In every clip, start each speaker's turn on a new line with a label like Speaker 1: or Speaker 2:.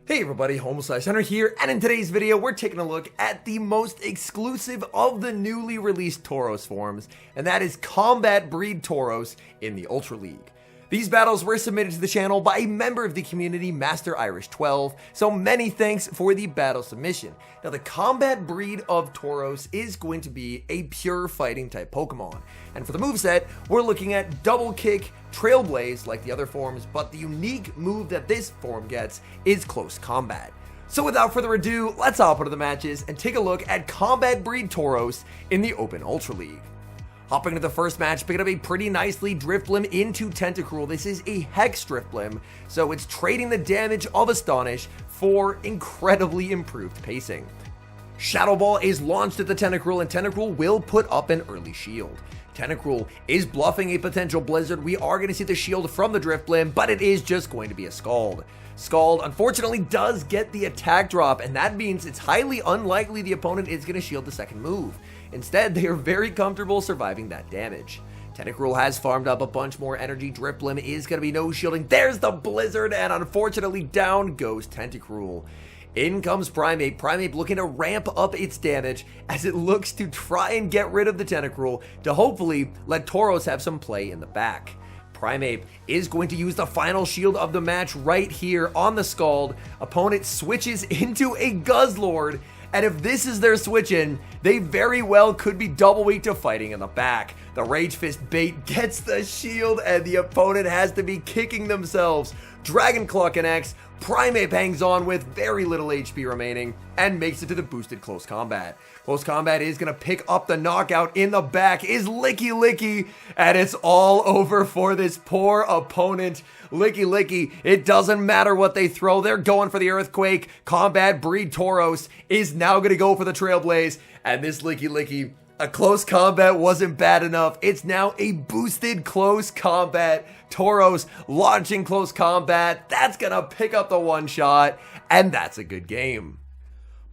Speaker 1: Hey everybody, HomeSliceHenry here, and in today's video we're taking a look at the most exclusive of the newly released Tauros forms, and that is Combat Breed Tauros in the Ultra League. These battles were submitted to the channel by a member of the community, Master Irish 12, so many thanks for the battle submission. Now the Combat Breed of Tauros is going to be a pure fighting type Pokemon, and for the moveset, we're looking at Double Kick, Trailblaze like the other forms, but the unique move that this form gets is Close Combat. So without further ado, let's hop into the matches and take a look at Combat Breed Tauros in the Open Ultra League. Hopping into the first match, picking up a pretty nicely Drifblim into Tentacruel. This is a Hex Drifblim, so it's trading the damage of Astonish for incredibly improved pacing. Shadow Ball is launched at the Tentacruel, and Tentacruel will put up an early shield. Tentacruel is bluffing a potential Blizzard. We are going to see the shield from the Drifblim, but it is just going to be a Scald. Scald, unfortunately, does get the attack drop, and that means it's highly unlikely the opponent is going to shield the second move. Instead, they are very comfortable surviving that damage. Tentacruel has farmed up a bunch more energy. Drifblim is going to be no shielding. There's the Blizzard, and unfortunately, down goes Tentacruel. In comes Primeape. Primeape looking to ramp up its damage as it looks to try and get rid of the Tentacruel to hopefully let Tauros have some play in the back. Primeape is going to use the final shield of the match right here on the Scald. Opponent switches into a Guzzlord, and if this is their switch in, they very well could be double weak to fighting in the back. The Rage Fist bait gets the shield, and the opponent has to be kicking themselves. Dragon Claw connects, Primeape hangs on with very little HP remaining, and makes it to the boosted Close Combat. Close Combat is going to pick up the knockout. In the back is Licky Licky, and it's all over for this poor opponent. Licky Licky, it doesn't matter what they throw, they're going for the Earthquake. Combat Breed Tauros is now going to go for the Trailblaze, and this Licky Licky, a Close Combat wasn't bad enough. It's now a boosted Close Combat. Tauros launching Close Combat. That's going to pick up the one shot, and that's a good game.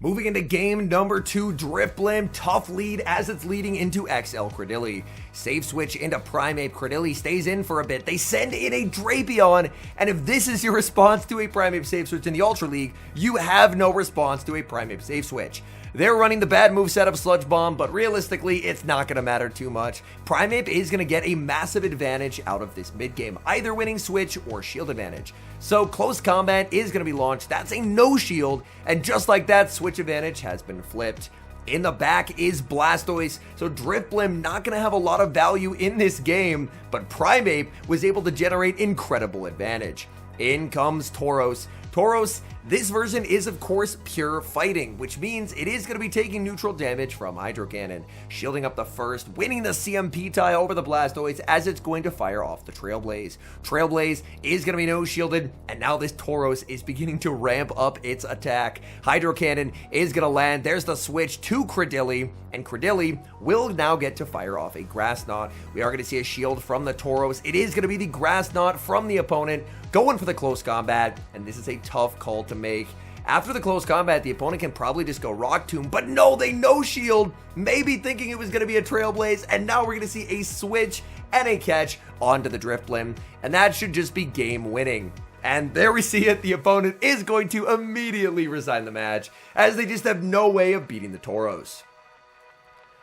Speaker 1: Moving into game number 2, Drifblim, tough lead as it's leading into XL Credilli. Save switch into Primeape. Credilli stays in for a bit. They send in a Drapion, and if this is your response to a Primeape save switch in the Ultra League, you have no response to a Primeape save switch. They're running the bad move set of Sludge Bomb, but realistically, it's not going to matter too much. Primeape is going to get a massive advantage out of this mid-game, either winning switch or shield advantage. So Close Combat is going to be launched. That's a no shield, and just like that, switch advantage has been flipped. In the back is Blastoise, so Drifblim not going to have a lot of value in this game, but Primeape was able to generate incredible advantage. In comes Tauros. Tauros, this version is of course pure fighting, which means it is going to be taking neutral damage from Hydro Cannon, shielding up the first, winning the CMP tie over the Blastoise as it's going to fire off the Trailblaze. Trailblaze is going to be no shielded, and now this Tauros is beginning to ramp up its attack. Hydro Cannon is going to land. There's the switch to Credilli, and Credilli will now get to fire off a Grass Knot. We are going to see a shield from the Tauros. It is going to be the Grass Knot from the opponent, going for the Close Combat, and this is a tough call to make. After the Close Combat, the opponent can probably just go Rock Tomb, but no, they no shield, maybe thinking it was going to be a Trailblaze, and now we're going to see a switch and a catch onto the Drifblim, and that should just be game winning. And there we see it, the opponent is going to immediately resign the match, as they just have no way of beating the Tauros.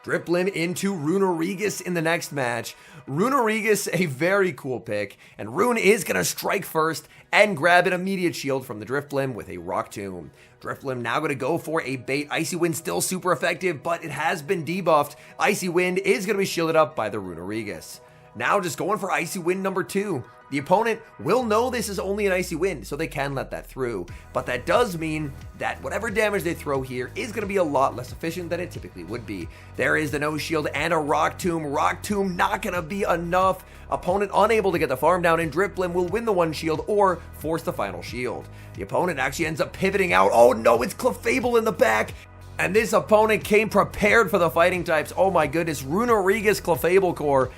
Speaker 1: Drifblim into Runerigus in the next match. Runerigus, a very cool pick, and Rune is going to strike first and grab an immediate shield from the Drifblim with a Rock Tomb. Drifblim now going to go for a bait. Icy Wind still super effective, but it has been debuffed. Icy Wind is going to be shielded up by the Runerigus. Now just going for Icy Wind number 2. The opponent will know this is only an Icy Wind, so they can let that through. But that does mean that whatever damage they throw here is going to be a lot less efficient than it typically would be. There is the no shield and a Rock Tomb. Rock Tomb not going to be enough. Opponent unable to get the farm down, and Drifblim will win the one shield or force the final shield. The opponent actually ends up pivoting out. Oh no, it's Clefable in the back. And this opponent came prepared for the fighting types. Oh my goodness, Runerigus Clefable Core.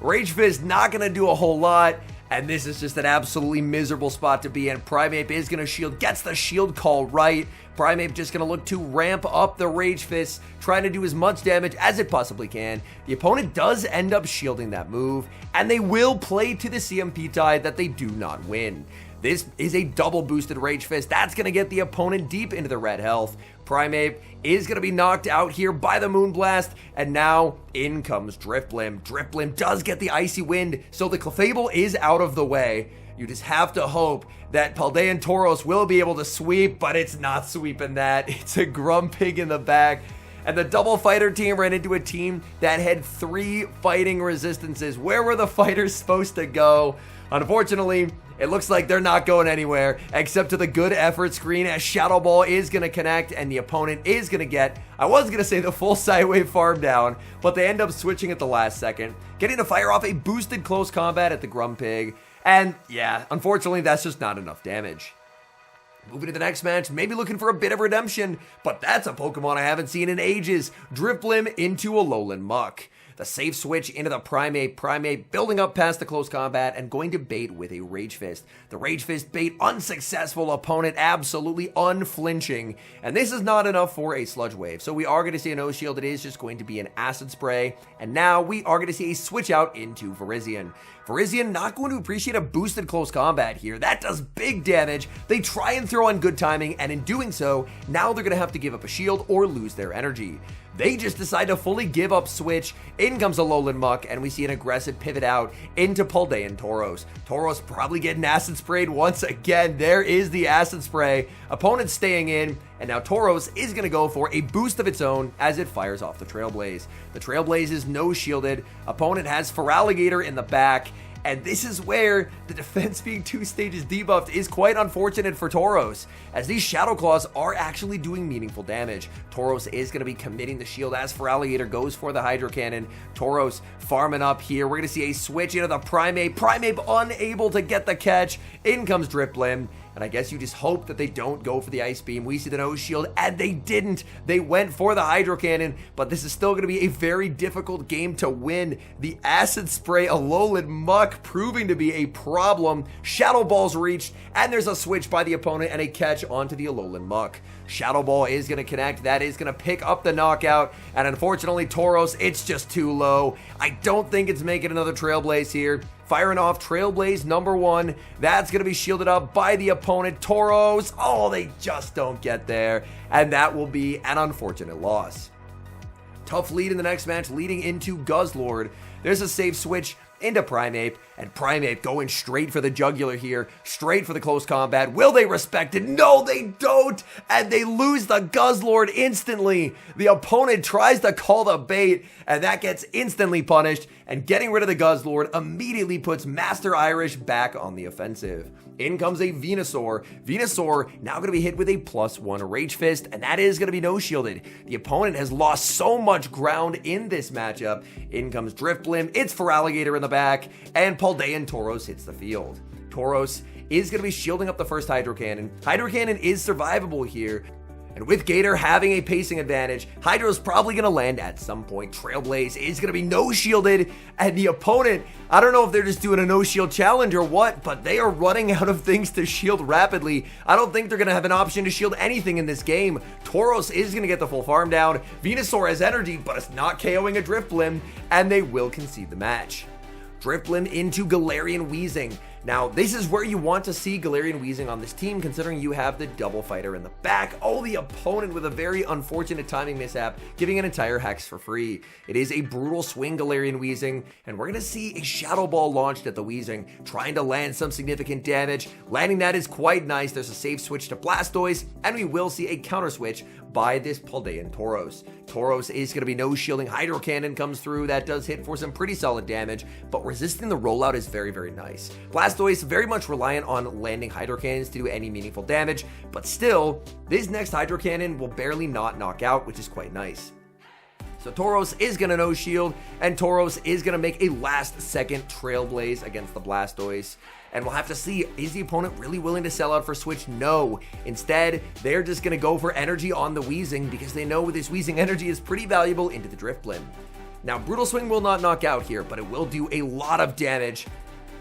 Speaker 1: Rage Fist not going to do a whole lot. And this is just an absolutely miserable spot to be in. Primeape is going to shield, gets the shield call right. Primeape just going to look to ramp up the Rage Fist, trying to do as much damage as it possibly can. The opponent does end up shielding that move, and they will play to the CMP tie that they do not win. This is a double boosted Rage Fist. That's going to get the opponent deep into the red health. Primeape is going to be knocked out here by the Moonblast, and now in comes Drifblim. Drifblim does get the Icy Wind, so the Clefable is out of the way. You just have to hope that Paldean Tauros will be able to sweep, but it's not sweeping that. It's a Grumpig in the back. And the double fighter team ran into a team that had 3 fighting resistances. Where were the fighters supposed to go? Unfortunately, it looks like they're not going anywhere except to the good effort screen, as Shadow Ball is going to connect and the opponent is going to get, I was going to say the full sidewave farm down, but they end up switching at the last second, getting to fire off a boosted close combat at the Grumpig. And yeah, unfortunately, that's just not enough damage. Moving to the next match, maybe looking for a bit of redemption, but that's a Pokemon I haven't seen in ages. Drifblim into Alolan Muck. The safe switch into the Primeape building up past the close combat and going to bait with a Rage Fist. The Rage Fist bait unsuccessful, opponent absolutely unflinching, and this is not enough for a Sludge Wave. So we are going to see a No Shield. It is just going to be an Acid Spray, and now we are going to see a switch out into Virizion. Virizion not going to appreciate a boosted close combat here. That does big damage. They try and throw on good timing, and in doing so, now they're going to have to give up a shield or lose their energy. They just decide to fully give up switch. In comes Alolan Muck, and we see an aggressive pivot out into Paldean Tauros. Tauros probably getting acid sprayed once again. There is the acid spray. Opponent staying in, and now Tauros is going to go for a boost of its own as it fires off the Trailblaze. The Trailblaze is no shielded. Opponent has Feraligatr in the back. And this is where the defense being 2 stages debuffed is quite unfortunate for Tauros, as these Shadow Claws are actually doing meaningful damage. Tauros is going to be committing the shield as Feraligatr goes for the Hydro Cannon. Tauros farming up here. We're going to see a switch into the Primeape. Primeape unable to get the catch. In comes Drifblim. And I guess you just hope that they don't go for the Ice Beam. We see the No Shield, and they didn't. They went for the Hydro Cannon, but this is still going to be a very difficult game to win. The Acid Spray Alolan Muck proving to be a problem. Shadow Ball's reached, and there's a switch by the opponent and a catch onto the Alolan Muck. Shadow Ball is going to connect. That is going to pick up the knockout, and unfortunately, Tauros, it's just too low. I don't think it's making another Trailblaze here. Firing off Trailblaze number 1. That's going to be shielded up by the opponent. Tauros, oh, they just don't get there. And that will be an unfortunate loss. Tough lead in the next match, leading into Guzzlord. There's a safe switch into Primeape, and Primeape going straight for the jugular here, straight for the close combat. Will they respect it? No, they don't, and they lose the Guzzlord instantly. The opponent tries to call the bait, and that gets instantly punished, and getting rid of the Guzzlord immediately puts Master Irish back on the offensive. In comes a Venusaur. Venusaur now going to be hit with a +1 Rage Fist, and that is going to be no shielded. The opponent has lost so much ground in this matchup. In comes Drifblim. It's Feraligatr in the back, and Paldean Tauros hits the field. Tauros is going to be shielding up the first Hydro Cannon. Hydro Cannon is survivable here. And with Gator having a pacing advantage, Hydro's probably going to land at some point. Trailblaze is going to be no-shielded, and the opponent, I don't know if they're just doing a no-shield challenge or what, but they are running out of things to shield rapidly. I don't think they're going to have an option to shield anything in this game. Tauros is going to get the full farm down. Venusaur has energy, but it's not KOing a Drifblim, and they will concede the match. Drifblim into Galarian Weezing. Now, this is where you want to see Galarian Weezing on this team, considering you have the double fighter in the back. Oh, the opponent with a very unfortunate timing mishap, giving an entire Hex for free. It is a brutal swing Galarian Weezing, and we're going to see a Shadow Ball launched at the Weezing, trying to land some significant damage. Landing that is quite nice. There's a safe switch to Blastoise, and we will see a counter switch by this Paldean Tauros. Tauros is going to be no shielding. Hydro Cannon comes through. That does hit for some pretty solid damage, but resisting the rollout is very, very nice. Blastoise very much reliant on landing Hydro Cannons to do any meaningful damage, but still, this next Hydro Cannon will barely not knock out, which is quite nice. So Tauros is going to no shield, and Tauros is going to make a last-second Trailblaze against the Blastoise. And we'll have to see, is the opponent really willing to sell out for switch? No. Instead, they're just going to go for energy on the Weezing, because they know this Weezing energy is pretty valuable into the Drifblim. Now, Brutal Swing will not knock out here, but it will do a lot of damage.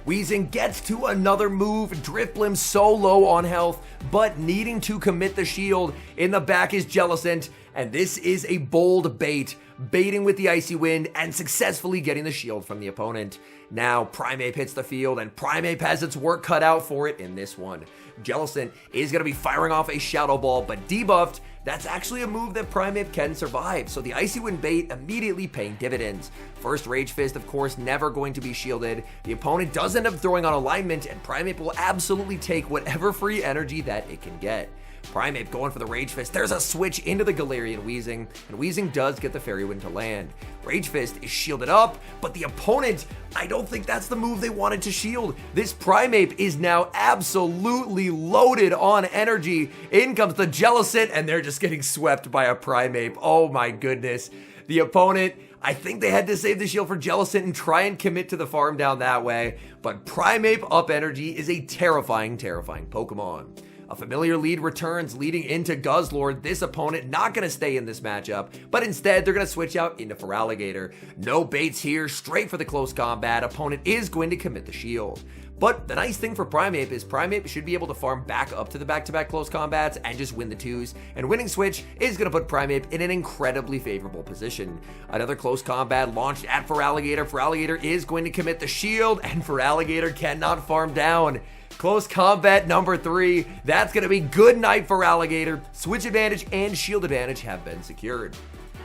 Speaker 1: Weezing gets to another move. Drifblim so low on health, but needing to commit the shield. In the back is Jellicent, and this is a bold bait. baiting with the Icy Wind, and successfully getting the shield from the opponent. Now, Primeape hits the field, and Primeape has its work cut out for it in this one. Jellicent is going to be firing off a Shadow Ball, but debuffed. That's actually a move that Primeape can survive, so the Icy Wind bait immediately paying dividends. First Rage Fist, of course, never going to be shielded. The opponent does end up throwing on alignment, and Primeape will absolutely take whatever free energy that it can get. Primeape going for the Rage Fist. There's a switch into the Galarian Weezing, and Weezing does get the Fairy Wind to land. Rage Fist is shielded up, but the opponent, I don't think that's the move they wanted to shield. This Primeape is now absolutely loaded on energy. In comes the Jellicent, and they're just getting swept by a Primeape. Oh my goodness. The opponent, I think they had to save the shield for Jellicent and try and commit to the farm down that way, but Primeape up energy is a terrifying, terrifying Pokemon. A familiar lead returns, leading into Guzzlord. This opponent not going to stay in this matchup, but instead they're going to switch out into Feraligatr. No baits here, straight for the close combat. Opponent is going to commit the shield. But the nice thing for Primeape is Primeape should be able to farm back up to the back-to-back close combats and just win the twos. And winning switch is going to put Primeape in an incredibly favorable position. Another close combat launched at Feraligatr. Feraligatr is going to commit the shield, and Feraligatr cannot farm down. Close combat number 3. That's going to be good night for Alligator. Switch advantage and shield advantage have been secured.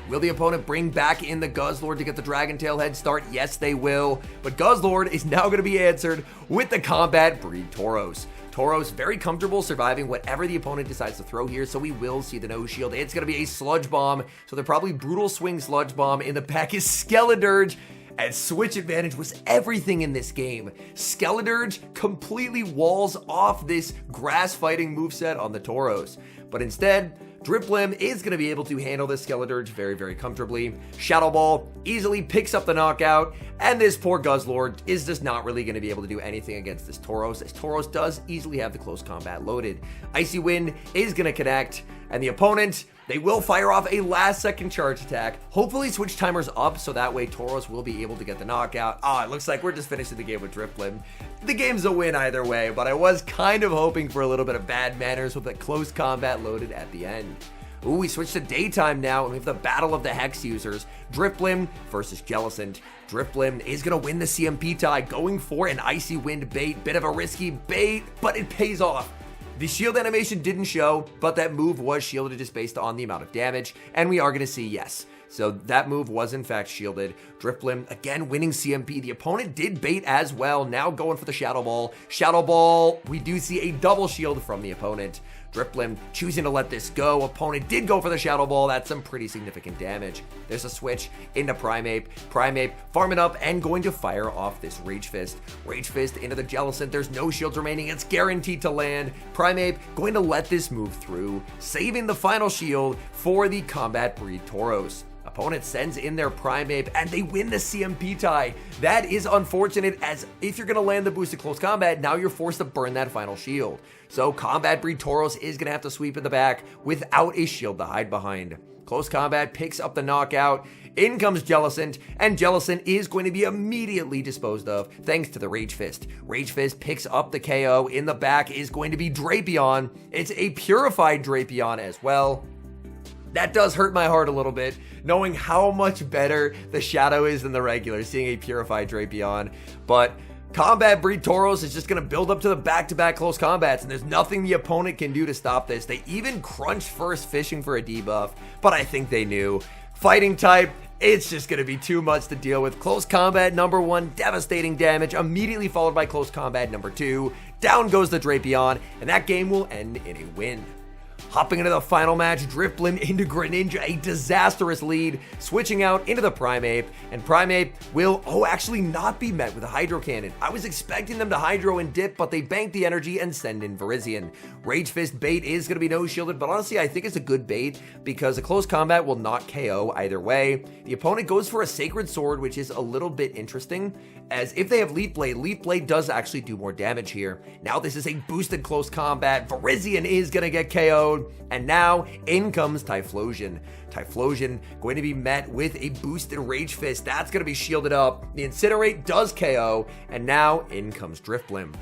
Speaker 1: Will the opponent bring back in the Guzzlord to get the Dragon Tail head start? Yes, they will. But Guzzlord is now going to be answered with the Combat Breed Tauros. Tauros very comfortable surviving whatever the opponent decides to throw here, so we will see the no shield. It's going to be a Sludge Bomb, so they're probably Brutal Swing Sludge Bomb. In the back is Skeledirge. And switch advantage was everything in this game. Skeledirge completely walls off this grass fighting moveset on the Tauros. But instead, Driplim is going to be able to handle this Skeledirge very, very comfortably. Shadow Ball easily picks up the knockout, and this poor Guzzlord is just not really going to be able to do anything against this Tauros, as Tauros does easily have the close combat loaded. Icy Wind is going to connect, and the opponent, they will fire off a last-second charge attack. Hopefully switch timers up so that way Tauros will be able to get the knockout. Oh, it looks like we're just finishing the game with Driplim. The game's a win either way, but I was kind of hoping for a little bit of bad manners with that close combat loaded at the end. Ooh, we switched to daytime now, and we have the Battle of the Hex users. Driplim versus Jellicent. Driplim is going to win the CMP tie, going for an Icy Wind bait. Bit of a risky bait, but it pays off. The shield animation didn't show, but that move was shielded just based on the amount of damage, and we are going to see yes. So that move was in fact shielded. Driplim again winning CMP. The opponent did bait as well, now going for the Shadow Ball. Shadow Ball, we do see a double shield from the opponent. Driplim choosing to let this go. Opponent did go for the Shadow Ball. That's some pretty significant damage. There's a switch into Primeape. Primeape farming up and going to fire off this Rage Fist. Rage Fist into the Jellicent. There's no shields remaining. It's guaranteed to land. Primeape going to let this move through, saving the final shield for the Combat Breed Tauros. Opponent sends in their Primeape, and they win the CMP tie. That is unfortunate, as if you're going to land the boosted close combat, now you're forced to burn that final shield. So Combat Breed Tauros is going to have to sweep in the back without a shield to hide behind. Close combat picks up the knockout. In comes Jellicent, and Jellicent is going to be immediately disposed of thanks to the Rage Fist. Rage Fist picks up the KO. In the back is going to be Drapion. It's a purified Drapion as well. That does hurt my heart a little bit, knowing how much better the Shadow is than the regular, seeing a purified Drapion. But Combat Breed Tauros is just going to build up to the back-to-back close combats, and there's nothing the opponent can do to stop this. They even crunched first, fishing for a debuff, but I think they knew. Fighting type, it's just going to be too much to deal with. Close combat number 1, devastating damage, immediately followed by close combat number 2. Down goes the Drapion, and that game will end in a win. Hopping into the final match, Driplim into Greninja, a disastrous lead, switching out into the Primeape, and Primeape will, actually not be met with a Hydro Cannon. I was expecting them to Hydro and dip, but they bank the energy and send in Virizion. Rage Fist bait is going to be no shielded, but honestly, I think it's a good bait because a close combat will not KO either way. The opponent goes for a Sacred Sword, which is a little bit interesting, as if they have Leaf Blade does actually do more damage here. Now this is a boosted close combat. Virizion is going to get KO'd. And now in comes Typhlosion. Typhlosion going to be met with a boosted Rage Fist. That's going to be shielded up. The Incinerate does KO, and now in comes Drifblim.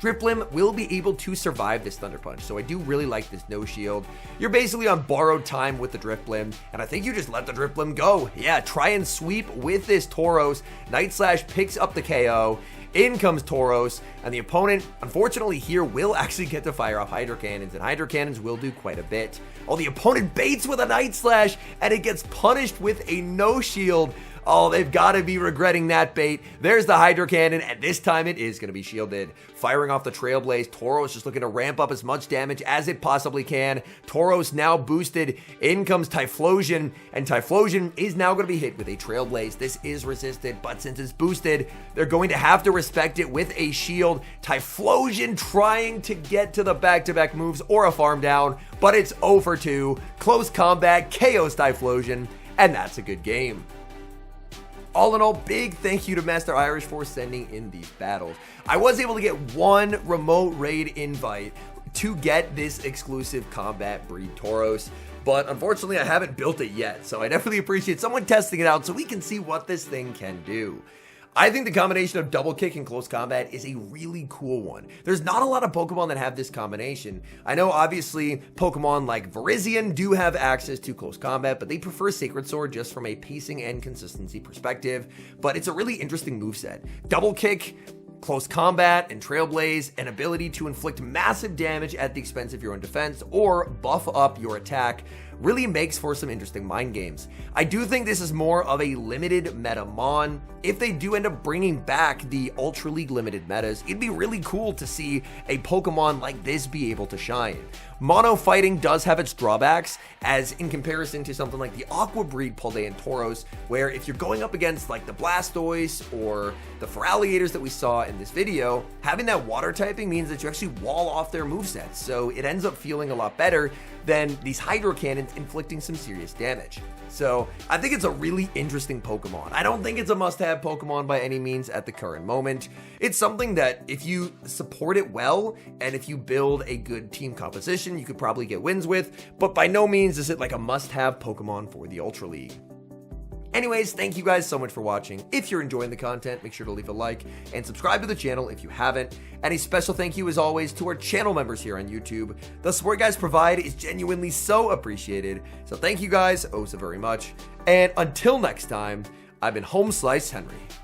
Speaker 1: Driplim will be able to survive this Thunder Punch, so I do really like this no shield. You're basically on borrowed time with the Driplim, and I think you just let the Driplim go. Yeah, try and sweep with this Tauros. Night Slash picks up the KO. In comes Tauros, and the opponent, unfortunately here, will actually get to fire off Hydro Cannons, and Hydro Cannons will do quite a bit. Oh, the opponent baits with a Night Slash, and it gets punished with a no shield. Oh, they've got to be regretting that bait. There's the Hydro Cannon, and this time it is going to be shielded. Firing off the Trailblaze, Tauros just looking to ramp up as much damage as it possibly can. Tauros now boosted. In comes Typhlosion, and Typhlosion is now going to be hit with a Trailblaze. This is resisted, but since it's boosted, they're going to have to respect it with a shield. Typhlosion trying to get to the back-to-back moves or a farm down, but it's 0 for 2. Close combat, KOs Typhlosion, and that's a good game. All in all, big thank you to Master Irish for sending in these battles. I was able to get one remote raid invite to get this exclusive combat breed Tauros, but unfortunately I haven't built it yet, so I definitely appreciate someone testing it out so we can see what this thing can do. I think the combination of double kick and close combat is a really cool one. There's not a lot of Pokemon that have this combination. I know obviously Pokemon like Virizion do have access to close combat, but they prefer Sacred Sword just from a pacing and consistency perspective, but it's a really interesting moveset. Double kick, close combat, and Trailblaze, an ability to inflict massive damage at the expense of your own defense or buff up your attack, really makes for some interesting mind games. I do think this is more of a limited meta mon. If they do end up bringing back the Ultra League limited metas, it'd be really cool to see a Pokemon like this be able to shine. Mono fighting does have its drawbacks, as in comparison to something like the Aqua Breed Paldean Tauros, where if you're going up against like the Blastoise or the Feraligators that we saw in this video, having that water typing means that you actually wall off their movesets, so it ends up feeling a lot better than these Hydro Cannons inflicting some serious damage. So I think it's a really interesting Pokemon. I don't think it's a must-have Pokemon by any means at the current moment. It's something that if you support it well, and if you build a good team composition, you could probably get wins with, but by no means is it like a must-have Pokemon for the Ultra League. Anyways, thank you guys so much for watching. If you're enjoying the content, make sure to leave a like and subscribe to the channel if you haven't. And a special thank you as always to our channel members here on YouTube. The support you guys provide is genuinely so appreciated. So thank you guys oh so very much. And until next time, I've been HomeSliceHenry.